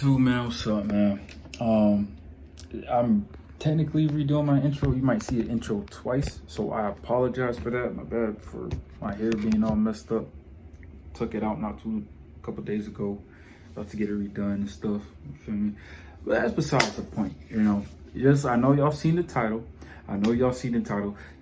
YouTube, man. What's up, man? I'm technically redoing my intro. You might see an intro twice, so I apologize for that. My bad for my hair being all messed up. Took it out a couple days ago. About to get it redone and stuff. You feel me? But that's besides the point. You know, yes, I know y'all seen the title.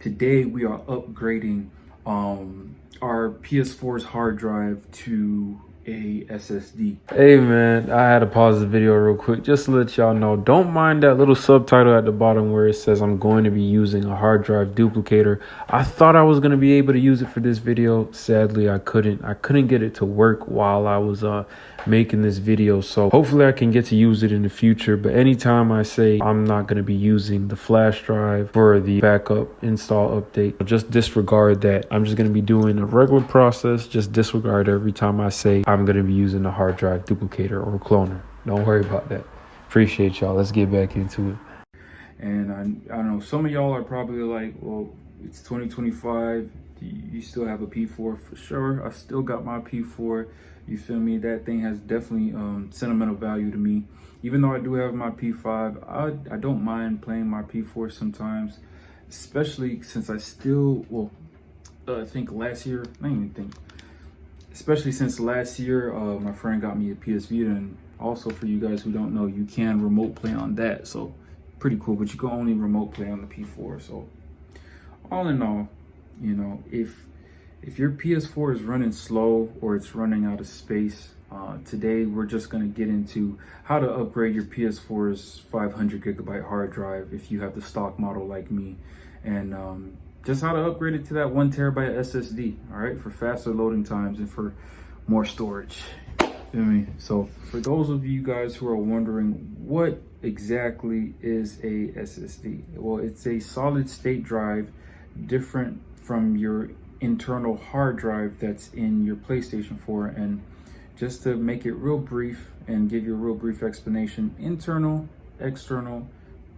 Today we are upgrading our PS4's hard drive to a SSD. Hey man, I had to pause the video real quick just to let y'all know, don't mind that little subtitle at the bottom where it says I'm going to be using a hard drive duplicator. I thought I was going to be able to use it for this video. Sadly, I couldn't get it to work while I was making this video, so hopefully I can get to use it in the future. But anytime I say I'm not going to be using the flash drive for the backup install update, just disregard that. I'm just going to be doing a regular process. Just disregard every time I say I'm going to be using a hard drive duplicator or cloner. Don't worry about that. Appreciate y'all. Let's get back into it. And I know some of y'all are probably like, well, it's 2025. You still have a P4 for sure. I still got my P4. You feel me? That thing has definitely sentimental value to me. Even though I do have my P5, I don't mind playing my P4 sometimes, especially since I still, I think last year, especially since last year, my friend got me a PS Vita, and also for you guys who don't know, you can remote play on that, so pretty cool, but you can only remote play on the P4. So all in all, you know, if your PS4 is running slow or it's running out of space, today we're just going to get into how to upgrade your PS4's 500 gigabyte hard drive if you have the stock model like me, and just how to upgrade it to that 1 terabyte SSD, all right, for faster loading times and for more storage. Feel me? So for those of you guys who are wondering, what exactly is a SSD? Well, it's a solid state drive, different from your internal hard drive that's in your PlayStation 4. And just to make it real brief and give you a real brief explanation, internal, external,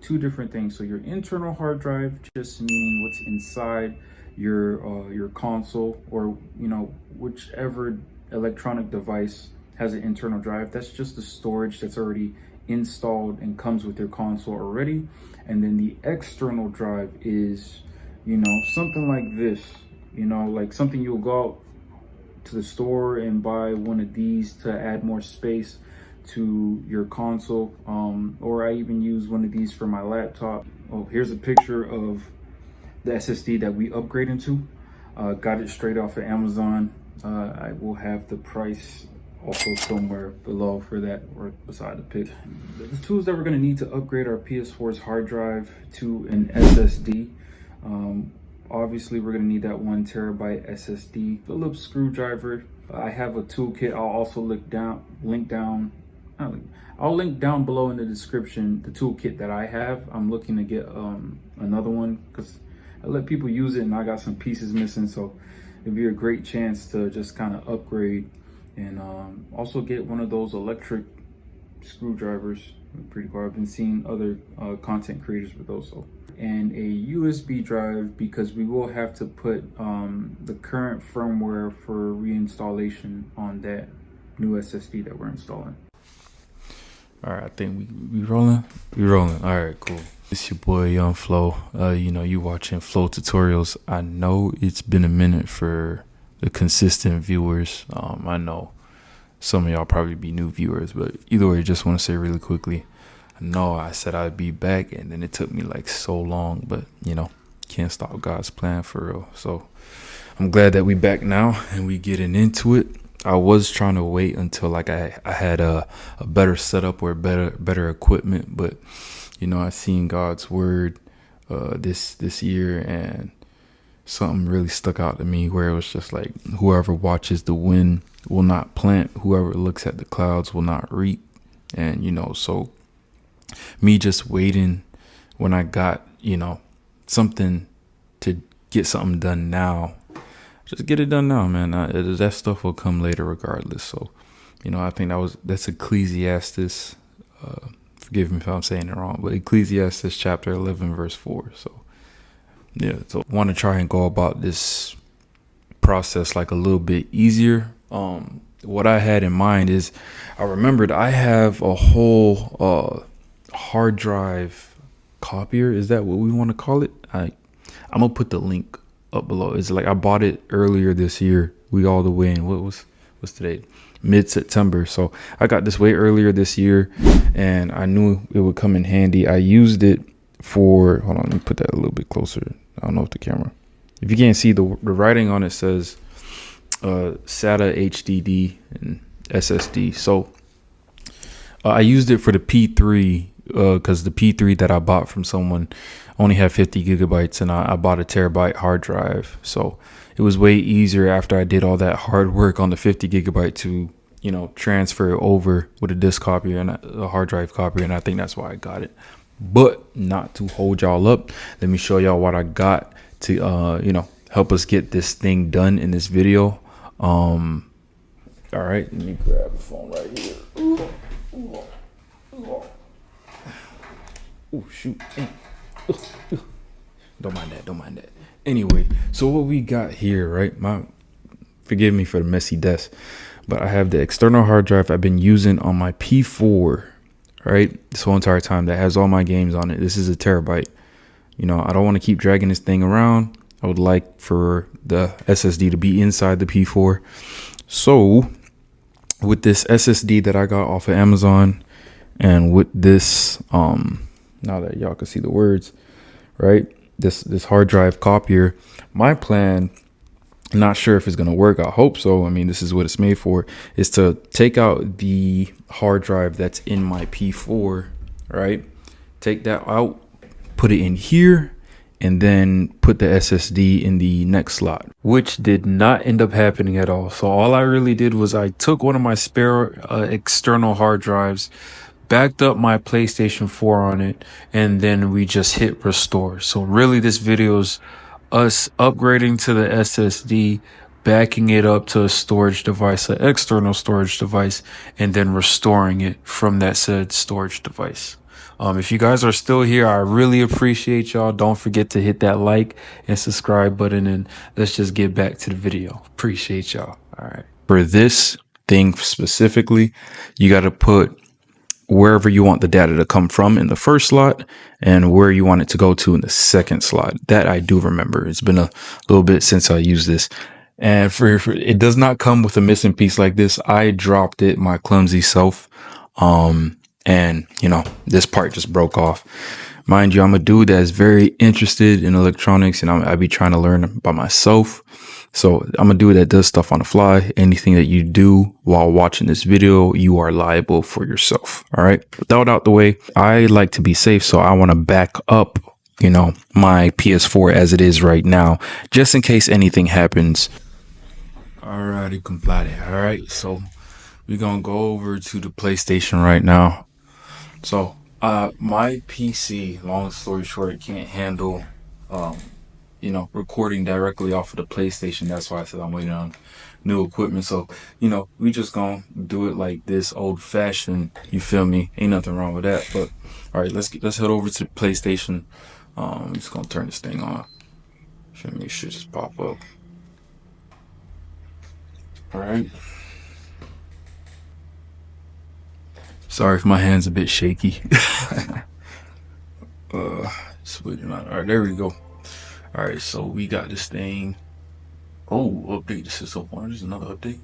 two different things. So your internal hard drive, just meaning what's inside your console, or you know, whichever electronic device has an internal drive. That's just the storage that's already installed and comes with your console already. And then the external drive is, you know, something like this, you know, like something you'll go out to the store and buy one of these to add more space to your console, or I even use one of these for my laptop. Oh, here's a picture of the SSD that we upgrade into. Got it straight off of Amazon. I will have the price also somewhere below for that, or beside the pic. The tools that we're going to need to upgrade our PS4's hard drive to an SSD. Obviously we're going to need that 1 terabyte SSD, Phillips screwdriver. I have a toolkit. I'll also I'll link down below in the description the toolkit that I have. I'm looking to get another one because I let people use it and I got some pieces missing, so it'd be a great chance to just kind of upgrade and also get one of those electric screwdrivers. Pretty cool. I've been seeing other content creators with those. So, and a USB drive, because we will have to put the current firmware for reinstallation on that new SSD that we're installing. All right, I think we rolling. All right, cool. It's your boy Young Flo. You know, you watching Flo tutorials. I know it's been a minute for the consistent viewers. I know some of y'all probably be new viewers, but either way, just want to say really quickly, I know I said I'd be back, and then it took me like so long, but you know, can't stop God's plan for real. So I'm glad that we back now and we getting into it. I was trying to wait until like I had a better setup or better equipment, but you know, I seen God's word this year, and something really stuck out to me where it was just like, whoever watches the wind will not plant, whoever looks at the clouds will not reap. And you know, so me just waiting when I got, you know, something to get something done now, just get it done now, man. That stuff will come later regardless. So, you know, I think that's Ecclesiastes. Forgive me if I'm saying it wrong, but Ecclesiastes chapter 11, verse 4. So, yeah, so want to try and go about this process like a little bit easier. what I had in mind is I remembered I have a whole hard drive copier. Is that what we want to call it? I'm gonna put the link up below. It's like I bought it earlier this year. We all the way in what's today? Mid-September. So I got this way earlier this year and I knew it would come in handy. I used it for, hold on, let me put that a little bit closer. I don't know if the camera, if you can't see the writing on it says SATA HDD and SSD. So I used it for the P3 because the P3 that I bought from someone only had 50 gigabytes and I bought a terabyte hard drive. So it was way easier after I did all that hard work on the 50 gigabyte to, you know, transfer it over with a disk copy and a hard drive copy. And I think that's why I got it. But not to hold y'all up, let me show y'all what I got to, you know, help us get this thing done in this video. All right, let me grab the phone right here. Oh, shoot. Don't mind that. Anyway, so what we got here, right? Forgive me for the messy desk, but I have the external hard drive I've been using on my P4, right? This whole entire time that has all my games on it. This is a terabyte. You know, I don't want to keep dragging this thing around. I would like for the SSD to be inside the P4. So with this SSD that I got off of Amazon and with this, now that y'all can see the words, right? This hard drive copier, my plan, not sure if it's going to work. I hope so. I mean, this is what it's made for, is to take out the hard drive that's in my P4, right? Take that out, put it in here, and then put the SSD in the next slot, which did not end up happening at all. So all I really did was I took one of my spare external hard drives, backed up my PlayStation 4 on it, and then we just hit restore. So really this video is us upgrading to the SSD, backing it up to a storage device, an external storage device, and then restoring it from that said storage device. If you guys are still here, I really appreciate y'all. Don't forget to hit that like and subscribe button, and let's just get back to the video. Appreciate y'all. All right. For this thing specifically, you got to put wherever you want the data to come from in the first slot and where you want it to go to in the second slot. That I do remember. It's been a little bit since I used this. And for it does not come with a missing piece like this. I dropped it, my clumsy self. And you know, this part just broke off. Mind you, I'm a dude that's very interested in electronics and I be trying to learn by myself. So I'm a dude that does stuff on the fly. Anything that you do while watching this video, you are liable for yourself. All right. With that out the way, I like to be safe. So I want to back up, you know, my PS4 as it is right now, just in case anything happens. All righty, compadre. All right. So we're going to go over to the PlayStation right now. So my PC, long story short, it can't handle you know, recording directly off of the PlayStation. That's why I said I'm waiting on new equipment. So, you know, we just gonna do it like this, old fashioned. You feel me? Ain't nothing wrong with that. But all right, let's head over to the PlayStation. I'm just gonna turn this thing on. Feel me? It should just pop up. All right. Sorry if my hand's a bit shaky. Just waiting on. All right, there we go. All right, so we got this thing. Oh, update the system. There's another update.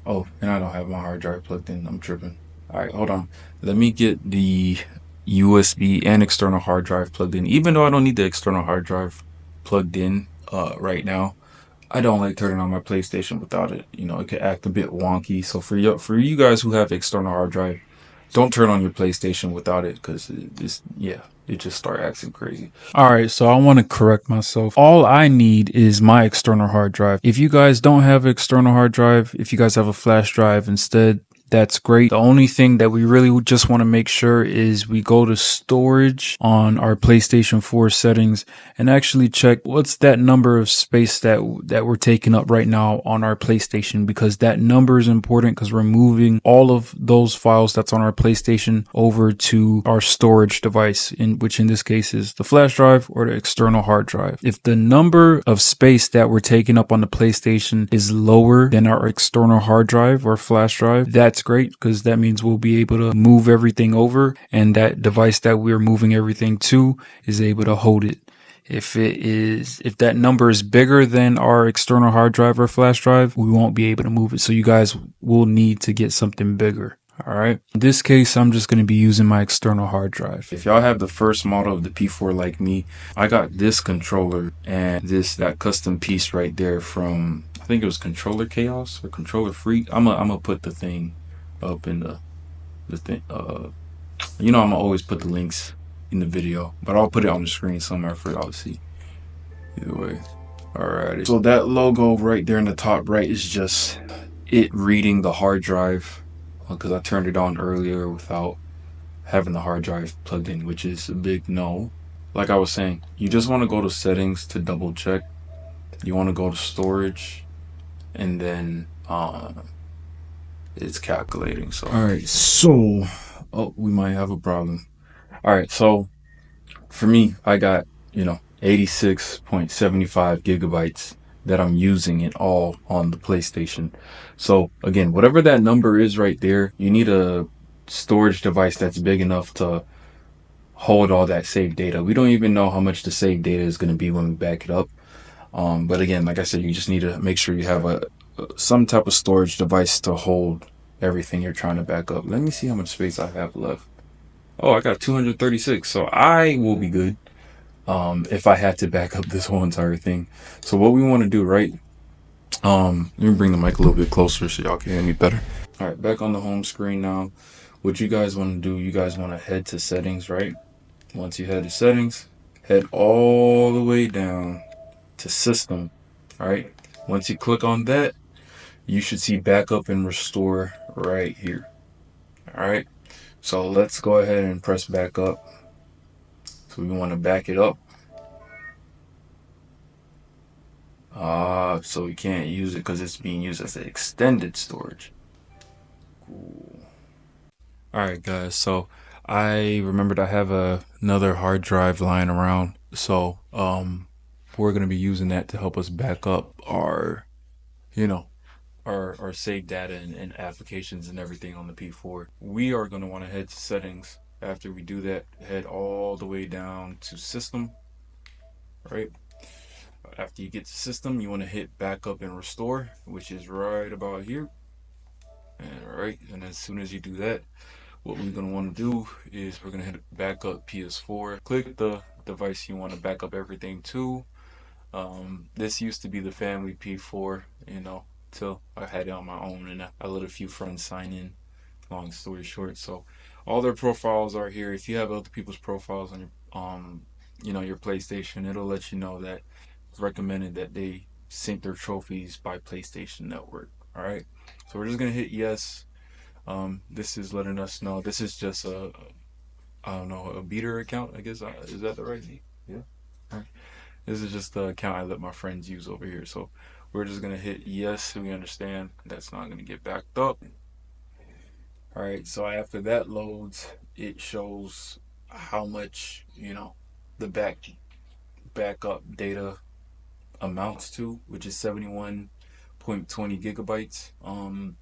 Oh, and I don't have my hard drive plugged in. I'm tripping. All right, hold on. Let me get the USB and external hard drive plugged in. Even though I don't need the external hard drive plugged in right now, I don't like turning on my PlayStation without it. You know, it could act a bit wonky. So for you guys who have external hard drive, don't turn on your PlayStation without it, because it just start acting crazy. All right, so I want to correct myself. All I need is my external hard drive. If you guys don't have an external hard drive, if you guys have a flash drive instead, that's great. The only thing that we really just want to make sure is we go to storage on our PlayStation 4 settings and actually check what's that number of space that we're taking up right now on our PlayStation, because that number is important because we're moving all of those files that's on our PlayStation over to our storage device, which in this case is the flash drive or the external hard drive. If the number of space that we're taking up on the PlayStation is lower than our external hard drive or flash drive, that's great, because that means we'll be able to move everything over and that device that we're moving everything to is able to hold it. If that number is bigger than our external hard drive or flash drive, we won't be able to move it. So you guys will need to get something bigger. All right. In this case, I'm just going to be using my external hard drive. If y'all have the first model of the P4 like me, I got this controller and that custom piece right there from, I think it was Controller Chaos or Controller Freak. I'm gonna put the thing up in the thing. I'm gonna always put the links in the video, but I'll put it on the screen somewhere for y'all to see. Either way. Alrighty. So that logo right there in the top right is just it reading the hard drive, because I turned it on earlier without having the hard drive plugged in, which is a big no. Like I was saying, you just want to go to settings to double check. You want to go to storage, and then it's calculating. So alright, so we might have a problem. Alright, so for me, I got 86.75 gigabytes that I'm using it all on the PlayStation. So again, whatever that number is right there, you need a storage device that's big enough to hold all that saved data. We don't even know how much the saved data is going to be when we back it up. But again, like I said, you just need to make sure you have some type of storage device to hold everything you're trying to back up. Let me see how much space I have left. Oh, I got 236, so I will be good if I had to back up this whole entire thing. So what we want to do, right? Let me bring the mic a little bit closer so y'all can hear me better. All right, back on the home screen now. What you guys want to do, you guys want to head to settings, right? Once you head to settings, head all the way down to system, all right? Once you click on that, you should see backup and restore right here. All right, so let's go ahead and press back up. So we want to back it up. So we can't use it because it's being used as an extended storage. Cool. All right, guys, so I remembered I have another hard drive lying around, so we're gonna be using that to help us back up our our saved data and applications and everything on the P4. We are going to want to head to settings. After we do that, head all the way down to system, right? After you get to system, you want to hit backup and restore, which is right about here. And as soon as you do that, what we're going to want to do is we're going to hit backup PS4. Click the device you want to back up everything to. This used to be the family P4, till I had it on my own, and I let a few friends sign in. Long story short, so all their profiles are here. If you have other people's profiles on your your PlayStation, it'll let you know that it's recommended that they sync their trophies by PlayStation Network. All right, so we're just gonna hit yes. This is letting us know this is just a beta account, I guess. Is that the right name? Yeah. All right. This is just the account I let my friends use over here. So we're just going to hit yes so we understand that's not going to get backed up. All right, so after that loads, it shows how much, the backup data amounts to, which is 71.20 gigabytes.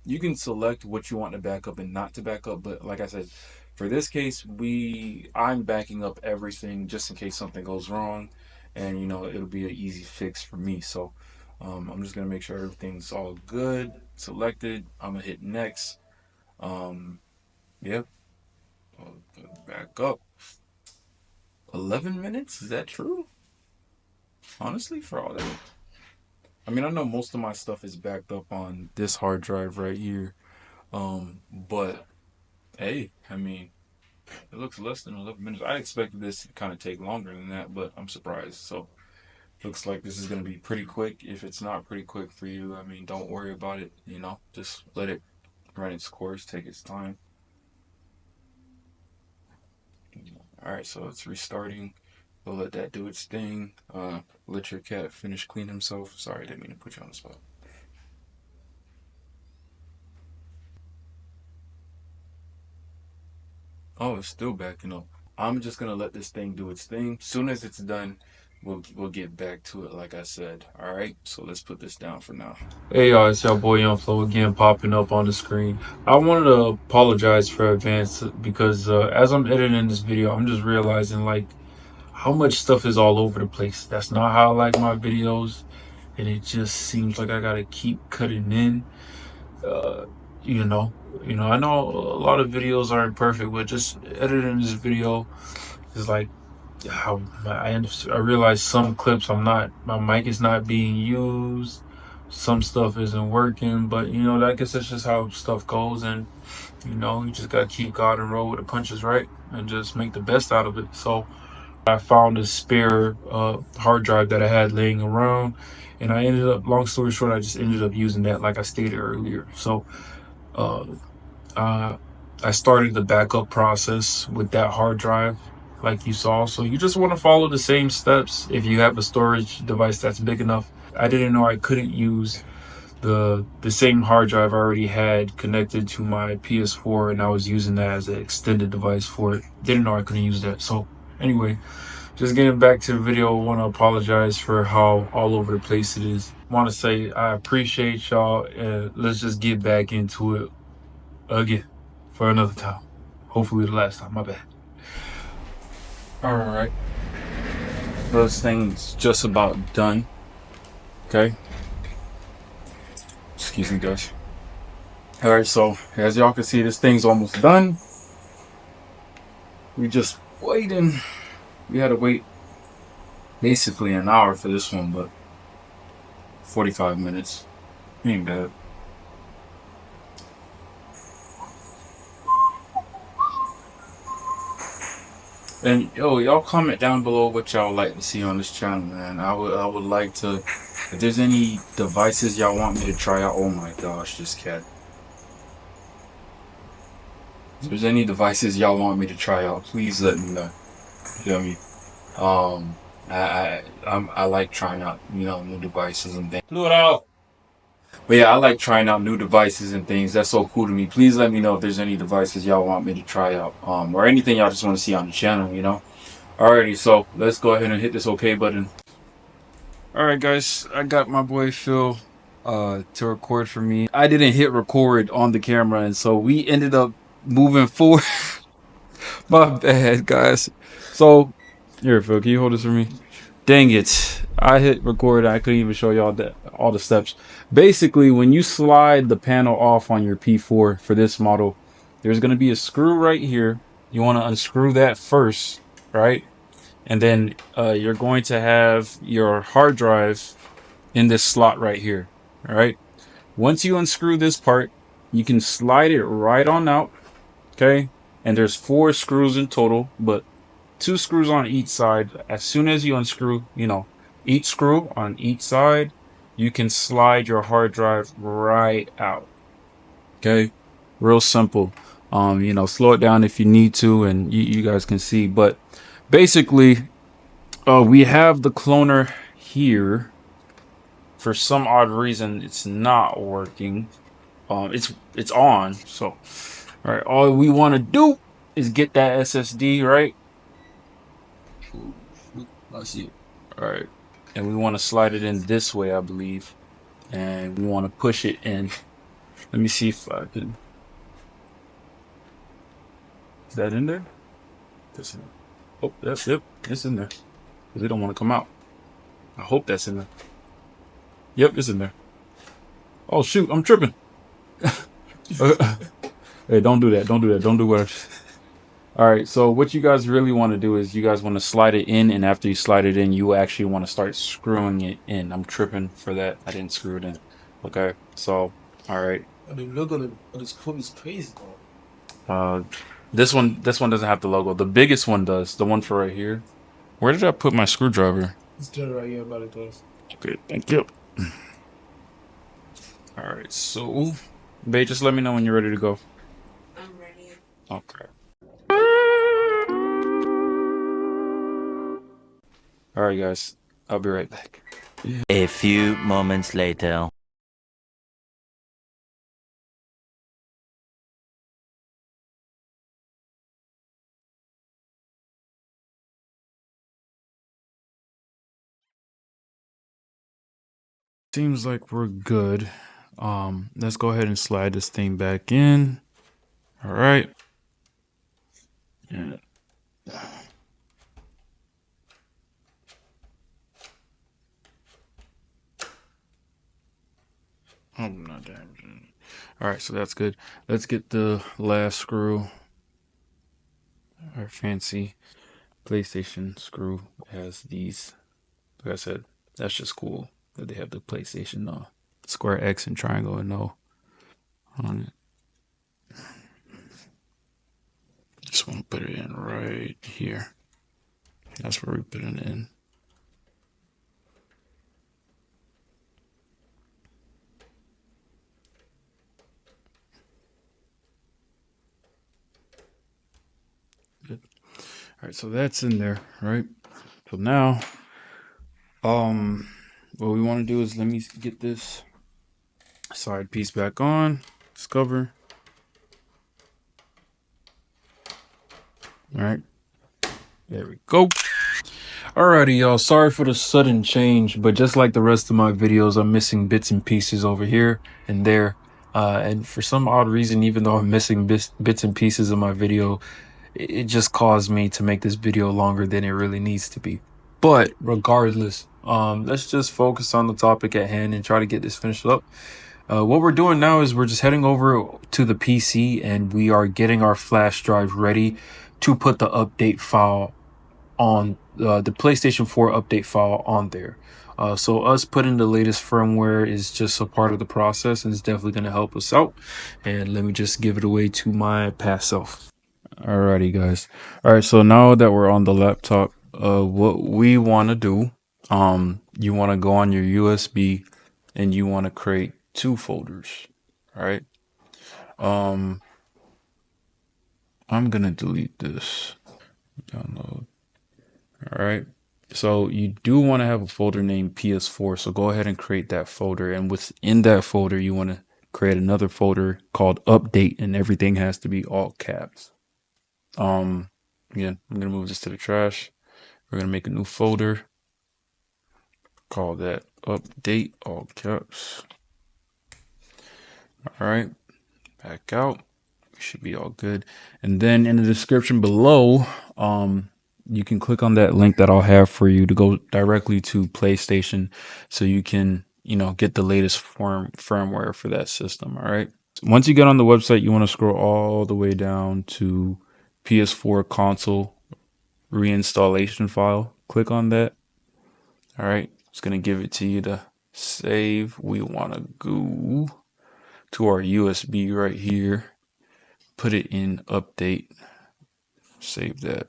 You can select what you want to back up and not to back up, but like I said, for this case, I'm backing up everything just in case something goes wrong, and it'll be an easy fix for me. So I'm just gonna make sure everything's all good, selected. I'm gonna hit next. Yep, back up. 11 minutes? Is that true? Honestly, for all that. I mean, I know most of my stuff is backed up on this hard drive right here. But hey, I mean, it looks less than 11 minutes. I expected this to kind of take longer than that, but I'm surprised. So looks like this is going to be pretty quick. If it's not pretty quick for you, I mean, don't worry about it. Just let it run its course, take its time. All right, so it's restarting. We'll let that do its thing. Let your cat finish clean himself. Sorry, didn't mean to put you on the spot. Oh, it's still backing up. I'm just gonna let this thing do its thing. Soon as it's done, we'll get back to it. Like I said. All right. So let's put this down for now. Hey y'all, it's your boy Young Flow again, popping up on the screen. I wanted to apologize for advance because as I'm editing this video, I'm just realizing like how much stuff is all over the place. That's not how I like my videos, and it just seems like I gotta keep cutting in. Uh, you know, I know a lot of videos aren't perfect, but just editing this video is like how I realize some clips my mic is not being used, some stuff isn't working, but I guess that's just how stuff goes, and you just gotta keep God and roll with the punches, right? And just make the best out of it. So I found a spare hard drive that I had laying around, and I ended up, long story short, I just ended up using that like I stated earlier. So uh, I started the backup process with that hard drive like you saw. So you just want to follow the same steps if you have a storage device that's big enough. I didn't know I couldn't use the same hard drive I already had connected to my PS4, and I was using that as an extended device for it. Didn't know I couldn't use that. So anyway, just getting back to the video, I want to apologize for how all over the place it is. I want to say I appreciate y'all, and let's just get back into it again for another time. Hopefully the last time, my bad. Alright. Those things just about done. Okay. Excuse me, guys. Alright, so as y'all can see, this thing's almost done. We just waiting. We had to wait basically an hour for this one, but 45 minutes. Ain't bad. And yo, y'all comment down below what y'all like to see on this channel, man. I would like to, if there's any devices y'all want me to try out. Oh my gosh, this cat. If there's any devices y'all want me to try out, please let me know. You know what I mean? I like trying out, new devices and things. Pluto. But yeah, I like trying out new devices and things. That's so cool to me. Please let me know if there's any devices y'all want me to try out, or anything y'all just want to see on the channel. Alrighty, so let's go ahead and hit this OK button. Alright guys, I got my boy Phil to record for me. I didn't hit record on the camera, and so we ended up moving forward. My bad, guys. So here, Phil, can you hold this for me? Dang it, I hit record. I couldn't even show y'all all the steps. Basically, when you slide the panel off on your P4 for this model, there's going to be a screw right here. You want to unscrew that first, right? And then you're going to have your hard drive in this slot right here. All right. Once you unscrew this part, you can slide it right on out. Okay. And there's 4 screws in total, but 2 screws on each side. As soon as you unscrew, each screw on each side, you can slide your hard drive right out. Okay. Real simple. Slow it down if you need to, and you guys can see. But basically, we have the cloner here. For some odd reason, it's not working. It's on. So, all right. All we want to do is get that SSD right. Let's see. All right, and we want to slide it in this way, I believe, and we want to push it in. Let me see if I can. Is that in there? That's in there. Oh, that's it. It's in there. Because they don't want to come out. I hope that's in there. Yep, it's in there. Oh shoot, I'm tripping. Hey, don't do that. Don't do that. Don't do what. All right, so what you guys really want to do is you guys want to slide it in, and after you slide it in, you actually want to start screwing it in. I'm tripping for that. I didn't screw it in. Okay, so all right. I mean, look at this quote is crazy, bro. This one doesn't have the logo. The biggest one does. The one for right here. Where did I put my screwdriver? It's there right here, but it does. Okay, thank you. All right, so Babe, just let me know when you're ready to go. I'm ready. Okay. All right, guys. I'll be right back. A few moments later. Seems like we're good. Let's go ahead and slide this thing back in. All right. And I'm not damaging. All right, so that's good. Let's get the last screw. Our fancy PlayStation screw has these. Like I said, that's just cool that they have the PlayStation square X and triangle and no on it. Just want to put it in right here. That's where we put it in. Good. All right, so that's in there, right? So now, what we want to do is let me get this side piece back on. This cover. All right. There we go. Alrighty, y'all. Sorry for the sudden change, but just like the rest of my videos, I'm missing bits and pieces over here and there. And for some odd reason, even though I'm missing bits and pieces of my video, it just caused me to make this video longer than it really needs to be. But regardless, let's just focus on the topic at hand and try to get this finished up. What we're doing now is we're just heading over to the PC and we are getting our flash drive ready to put the update file on the PlayStation 4 update file on there. So us putting the latest firmware is just a part of the process and it's definitely going to help us out. And let me just give it away to my past self. Alrighty, guys. All right, so now that we're on the laptop, what we want to do, you want to go on your USB and you want to create 2 folders. All right. I'm gonna delete this. Download. All right. So you do want to have a folder named PS4. So go ahead and create that folder. And within that folder, you want to create another folder called update, and everything has to be all caps. Yeah, I'm gonna move this to the trash. We're gonna make a new folder. Call that update, all caps. All right, back out. We should be all good. And then in the description below, you can click on that link that I'll have for you to go directly to PlayStation so you can, get the latest firmware for that system. All right. Once you get on the website, you want to scroll all the way down to PS4 console reinstallation file. Click on that. All right. It's going to give it to you to save. We want to go to our USB right here. Put it in update. Save that.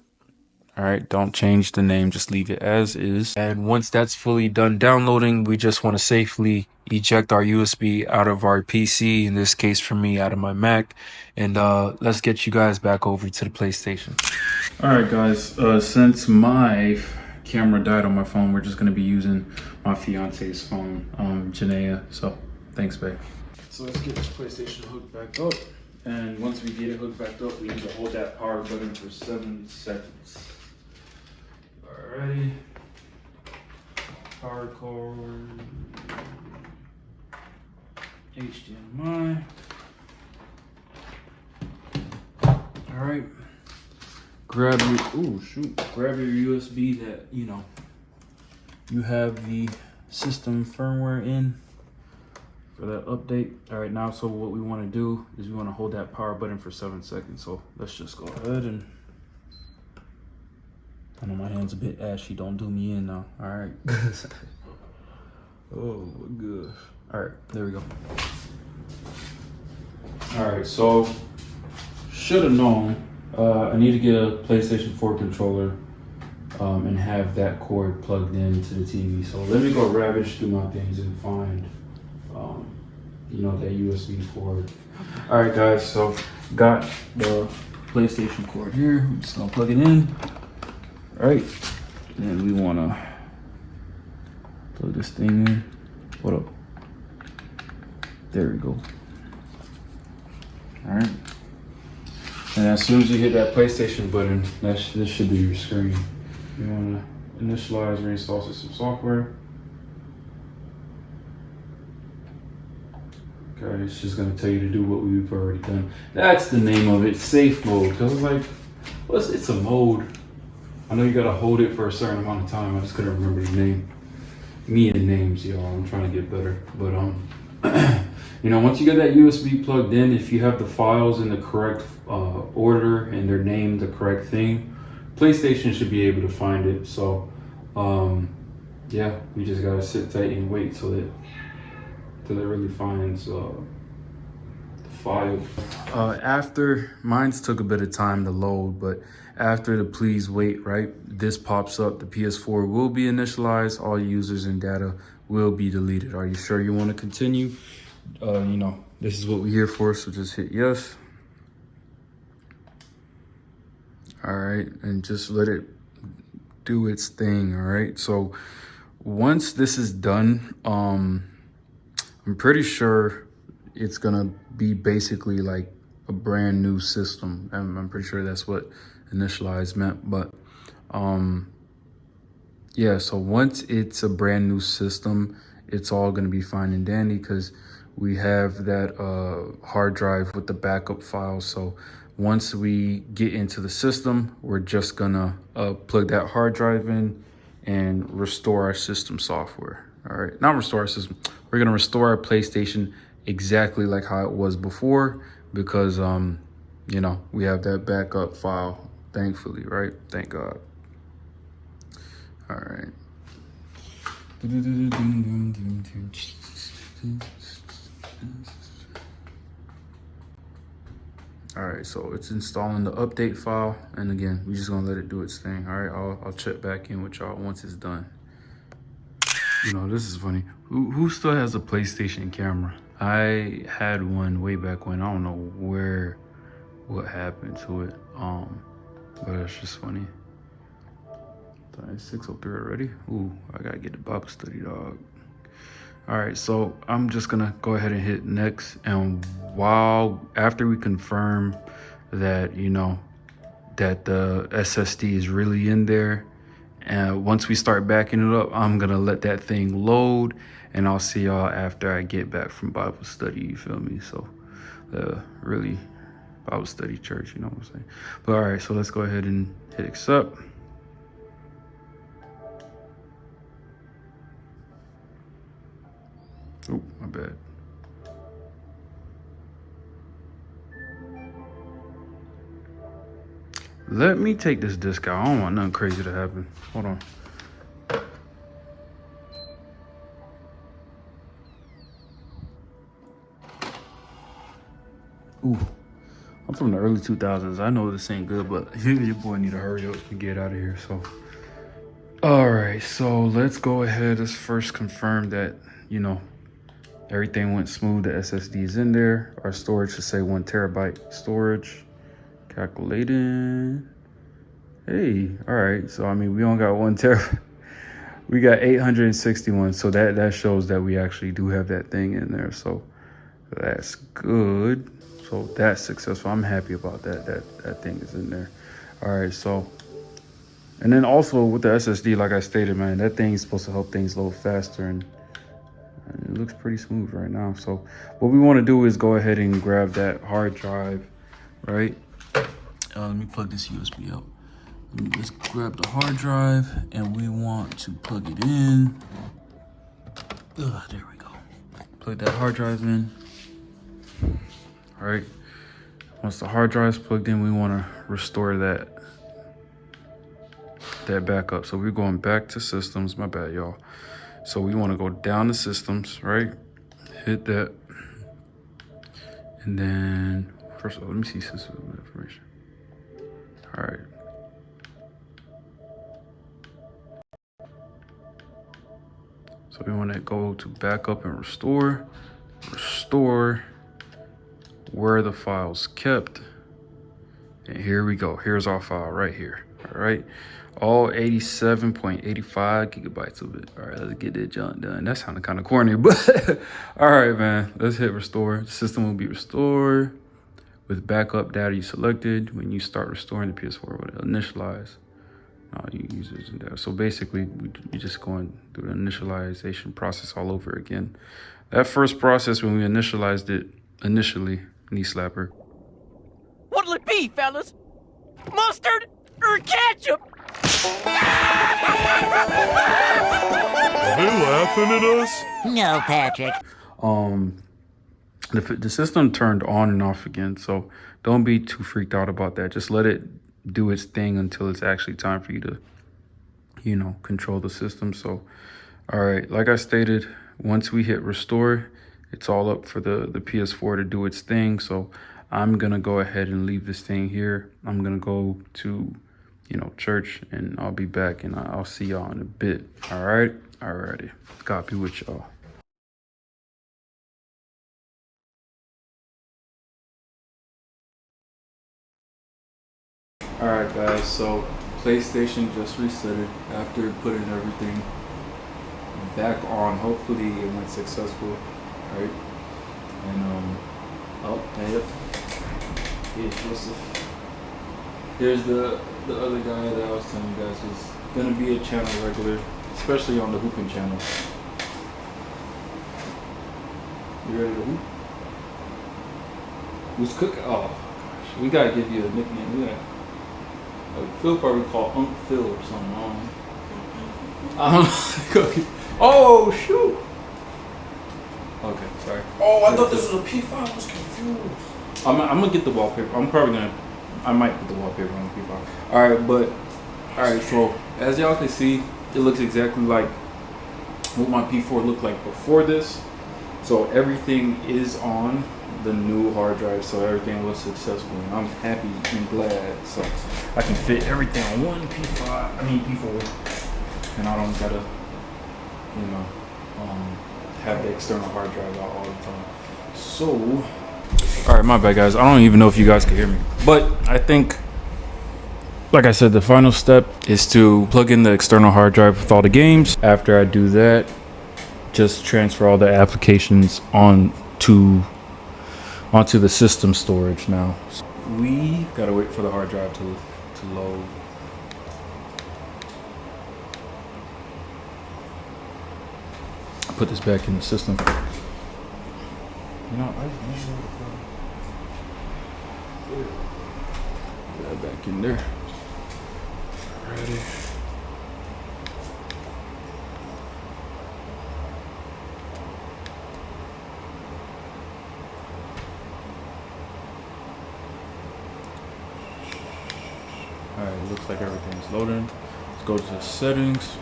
All right, don't change the name, just leave it as is. And once that's fully done downloading, we just want to safely eject our USB out of our PC, in this case for me, out of my Mac. And let's get you guys back over to the PlayStation. All right, guys, since my camera died on my phone, we're just going to be using my fiance's phone, Janaea. So thanks, babe. So let's get this PlayStation hooked back up. And once we get it hooked back up, we need to hold that power button for 7 seconds. Alrighty. Power cord. HDMI. Alright. Grab your USB that, you have the system firmware in for that update. All right, now, so what we want to do is we want to hold that power button for 7 seconds. So let's just go ahead and, I know my hand's a bit ashy, don't do me in now. All right. Oh my gosh. All right, there we go. All right, so should have known, I need to get a PlayStation 4 controller and have that cord plugged into the TV. So let me go ravage through my things and find you know, that USB cord. All right, guys, so got the PlayStation cord here. I'm just gonna plug it in. All right, and we wanna plug this thing in. What up? There we go. All right. And as soon as you hit that PlayStation button, this should be your screen. You wanna initialize, reinstall system software. Okay, it's just gonna tell you to do what we've already done. That's the name of it, safe mode. Cause it's like, well, it's a mode. I know you gotta hold it for a certain amount of time. I just couldn't remember the name. Me and names, y'all. I'm trying to get better. But you know, once you get that USB plugged in, if you have the files in the correct order and they're named the correct thing, PlayStation should be able to find it. So yeah, we just gotta sit tight and wait till it really finds the file. After, mine's took a bit of time to load, but after the please wait, right, this pops up. The PS4 will be initialized. All users and data will be deleted. Are you sure you want to continue? You know, this is what we're here for, so just hit yes. All right, and just let it do its thing. All right, so once this is done, I'm pretty sure it's gonna be basically like a brand new system. I'm pretty sure that's what initialize meant, but yeah, so once it's a brand new system, it's all gonna be fine and dandy because we have that hard drive with the backup files. So once we get into the system, we're just gonna plug that hard drive in and restore our system software. All right, not restore our system. We're gonna restore our PlayStation exactly like how it was before because you know, we have that backup file, thankfully, right? Thank God. All right. All right, so it's installing the update file, and again, we're just gonna let it do its thing. All right, I'll check back in with y'all once it's done. You know, this is funny. Who still has a PlayStation camera? I had one way back when. I don't know what happened to it. But it's just funny. It's 6:03 already. Ooh, I gotta get the Bible study, dog. All right, so I'm just gonna go ahead and hit next, and after we confirm that, you know, that the SSD is really in there, and once we start backing it up, I'm gonna let that thing load, and I'll see y'all after I get back from Bible study. You feel me? So really Bible study church, you know what I'm saying? But all right, so let's go ahead and hit accept. Oh, my bad. Let me take this disc out. I don't want nothing crazy to happen. Hold on. Ooh, I'm from the early 2000s. I know this ain't good, but your boy need to hurry up and get out of here. So, all right, so let's go ahead. Let's first confirm that, you know, everything went smooth. The SSD is in there. Our storage should say 1 terabyte storage. Calculating. Hey, all right. So, I mean, we don't got 1 terabyte. We got 861. So that shows that we actually do have that thing in there. So that's good. So that's successful. I'm happy about that. That thing is in there. All right. So, and then also with the SSD, like I stated, man, that thing is supposed to help things load faster, and it looks pretty smooth right now. So what we want to do is go ahead and grab that hard drive, right? Let me plug this USB out. Let's grab the hard drive, and we want to plug it in. There we go. Plug that hard drive in. All right. Once the hard drive's plugged in, we want to restore that backup. So we're going back to systems. My bad, y'all. So we want to go down to systems, right? Hit that. And then, first of all, let me see system information. All right. So we want to go to backup and restore. restore where the file's kept. And here we go. Here's our file right here. All right. All 87.85 gigabytes of it. All right, let's get that junk done. That sounded kind of corny, but all right, man. Let's hit restore. The system will be restored with backup data you selected. When you start restoring the PS4, will initialize all you users and data. So basically, you're just going through the initialization process all over again. That first process when we initialized it initially, knee slapper. What'll it be, fellas? Mustard or ketchup? Are they laughing at us? No, Patrick. The system turned on and off again, so don't be too freaked out about that. Just let it do its thing until it's actually time for you to, you know, control the system. So, all right, like I stated, once we hit restore, it's all up for the PS4 to do its thing. So I'm gonna go ahead and leave this thing here. I'm gonna go to, you know, church, and I'll be back, and I'll see y'all in a bit. All right, alrighty, God be with y'all. All right, guys, so PlayStation just reset it after putting everything back on. Hopefully it went successful, right? And oh, yep, here's Joseph. Here's the other guy that I was telling you guys was gonna be a channel regular, especially on the hooping channel. You ready to hoop? Who's cooking? Oh gosh, we gotta give you a nickname. We gotta, Phil probably called Unc Phil or something. I don't know. Oh shoot! Okay, sorry. Oh, I thought this was a P5. I was confused. I'm gonna get the wallpaper. I might put the wallpaper on the P5. All right. So as y'all can see, it looks exactly like what my P4 looked like before this. So everything is on the new hard drive. So everything was successful, and I'm happy and glad. So I can fit everything on one P4, and I don't gotta, you know, have the external hard drive out all the time. So, all right, my bad, guys. I don't even know if you guys can hear me, but I think, like I said, the final step is to plug in the external hard drive with all the games. After I do that, just transfer all the applications onto the system storage now. So we gotta wait for the hard drive to load. Put this back in the system. You know, put that back in there. Ready. Alright, looks like everything's loading. Let's go to the settings,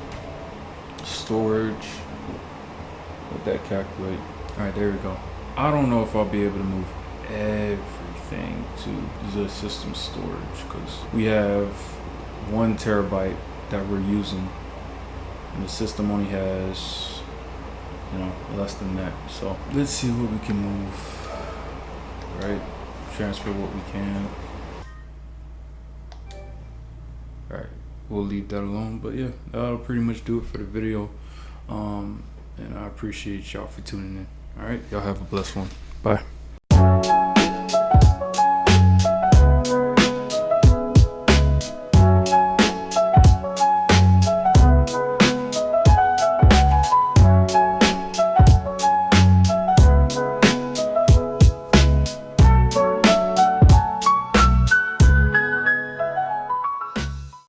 storage. Let that calculate. Alright, there we go. I don't know if I'll be able to move everything to the system storage because we have 1 terabyte that we're using, and the system only has, you know, less than that. So let's see what we can move. Right, transfer what we can. All right, we'll leave that alone. But yeah, that'll pretty much do it for the video. And I appreciate y'all for tuning in. All right, y'all have a blessed one. Bye.